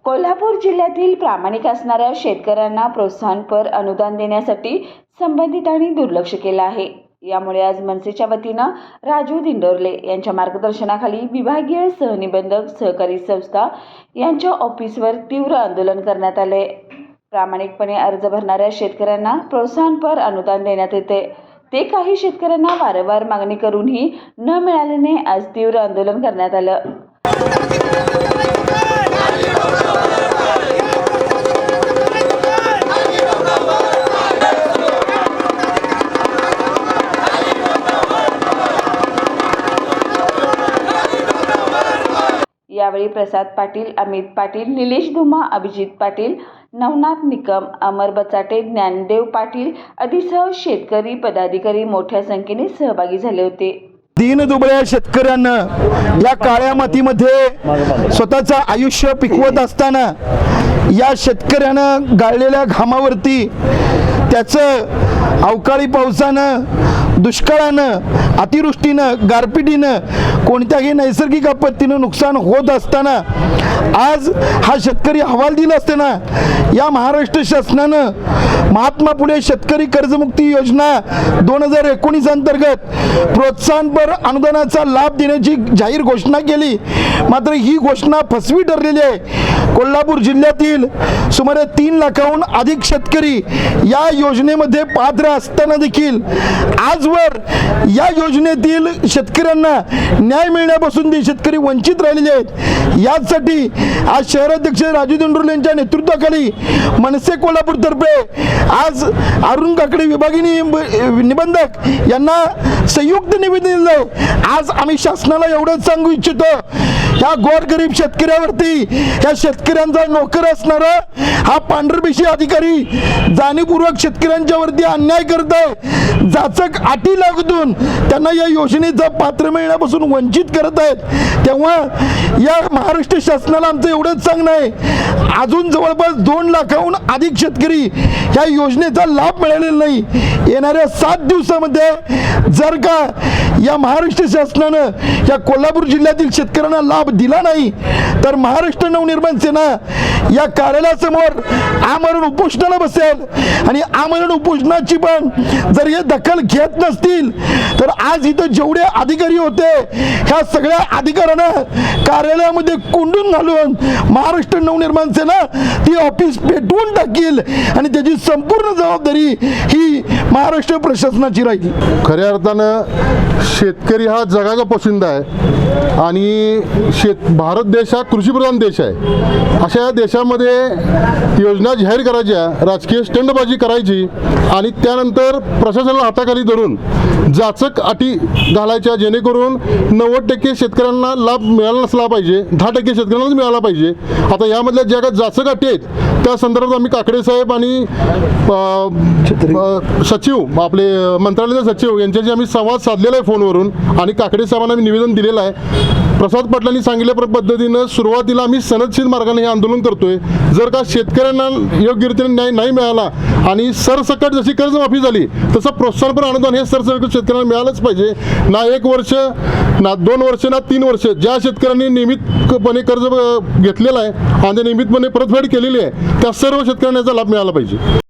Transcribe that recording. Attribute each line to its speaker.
Speaker 1: कोल्हापूर जिल्ह्यातील प्रामाणिक असणाऱ्या शेतकऱ्यांना प्रोत्साहनपर अनुदान देण्यासाठी संबंधितांनी दुर्लक्ष केलं आहे। यामुळे आज मनसेच्या वतीनं राजू दिंडोरले यांच्या मार्गदर्शनाखाली विभागीय सहनिबंधक सहकारी संस्था यांच्या ऑफिसवर तीव्र आंदोलन करण्यात आले। प्रामाणिकपणे अर्ज भरणाऱ्या शेतकऱ्यांना प्रोत्साहनपर अनुदान देण्यात येते, ते काही शेतकऱ्यांना वारंवार मागणी करूनही न मिळाल्याने आज तीव्र आंदोलन करण्यात आलं। यावेळी प्रसाद पाटील, अमित पाटील, निलेश धुमा, अभिजित पाटील, नवनाथ निकम, अमर बचाटे, ज्ञानदेव पाटील आदीसह शेतकरी पदाधिकारी मोठ्या संख्येने सहभागी झाले होते।
Speaker 2: दीनदुबळ्या शेतकऱ्यांना या काळ्या मातीमध्ये स्वतःचं आयुष्य पिकवत असताना या शेतकऱ्यानं गाळलेल्या घामावरती त्याचं अवकाळी पावसानं, दुष्काळानं, अतिवृष्टीनं, गारपिटीनं, कोणत्याही नैसर्गिक आपत्तीनं नुकसान होत असताना आज हा शेतकरी हवाल दिला असताना या महाराष्ट्र शासनानं महात्मा फुले शेतकरी कर्जमुक्ती योजना 2019 अंतर्गत प्रोत्साहनपर अनुदानाचा लाभ देण्याची जाहीर घोषणा केली। मात्र ही घोषणा फसवी ठरलेली आहे। कोल्हापूर जिल्ह्यातील सुमारे 3 लाखाहून अधिक शेतकरी या योजनेमध्ये पात्र असताना देखील आजवर या योजनेतील शेतकऱ्यांना न्याय मिळण्यापासून ते शेतकरी वंचित राहिलेले आहेत। यासाठी आज शहराध्यक्ष राजू दिंडोरले यांच्या नेतृत्वाखाली मनसे कोल्हापूर तर्फे आज अरुण काकडे विभागीय निबंधक यांना संयुक्त निवेदन दिले। आज आम्ही शासनाला एवढंच सांगू इच्छितो, या गोरगरीब शेतकऱ्यावरती या शेतकऱ्यांचा नोकर असणारा हा पांढरपेशी अधिकारी जाणीवपूर्वक शेतकऱ्यांच्या वरती अन्याय करत आहे। जाचक अटी लागून त्यांना या योजनेचा पात्र मिळण्यापासून वंचित करत आहेत। तेव्हा या महाराष्ट्र शासनाला आमचं एवढंच सांगणं आहे, अजून जवळपास 2 लाखाहून अधिक शेतकरी या योजनेचा लाभ मिळालेला नाही। येणाऱ्या 7 दिवसामध्ये जर का या महाराष्ट्र शासनानं या कोल्हापूर जिल्ह्यातील शेतकऱ्यांना लाभ दिला नाही तर महाराष्ट्र नवनिर्माण सेना या कार्यालयासमोर आमरण उपोषणाला बसेल। आणि आमरण उपोषणाची पण जर हे दखल घेत नसतील तर आज इथं जेवढे अधिकारी होते ह्या सगळ्या अधिकाऱ्यांना कार्यालयामध्ये कोंडून घालून महाराष्ट्र नवनिर्माण सेना ती ऑफिस पेटवून टाकील आणि त्याची संपूर्ण जबाबदारी ही महाराष्ट्र प्रशासनाची राहील।
Speaker 3: खऱ्या अर्थानं शेतकरी हा जगाचा पोशिंदा आहे आणि भारत देश हा कृषीप्रधान देश आहे। अशा या देशामध्ये योजना जाहीर करायच्या, राजकीय स्टंटबाजी करायची आणि त्यानंतर प्रशासनाला हाताखाली धरून जाचक अटी घालायच्या, जेणेकरून 90% शेतकऱ्यांना लाभ मिळाला नसला पाहिजे, 10% शेतकऱ्यांनाच मिळाला पाहिजे। आता यामधल्या ज्या काही जाचक अटी आहेत त्या संदर्भात आम्ही काकडे साहेब आणि सचिव, आपले मंत्रालयाचे सचिव यांच्याशी आम्ही संवाद साधलेला आहे फोनवरून आणि काकडे साहेबांना आम्ही निवेदन दिलेलं आहे। प्रसाद पाटलांनी सांगितल्या पद्धतीनं सुरुवातीला आम्ही सनदशील मार्गाने हे आंदोलन करतोय। जर का शेतकऱ्यांना योग्यरीतीने न्याय नाही मिळाला आणि सरसकट जशी कर्जमाफी झाली तसं प्रोत्साहनपर अनुदान हे सरसकट शेतकऱ्यांना मिळालंच पाहिजे। ना 1 वर्ष, ना 2 वर्ष, ना 3 वर्ष, ज्या शेतकऱ्यांनी नियमितपणे कर्ज घेतलेलं आहे आणि नियमितपणे परतफेड केलेली आहे त्या सर्व शेतकऱ्यांना याचा लाभ मिळाला पाहिजे।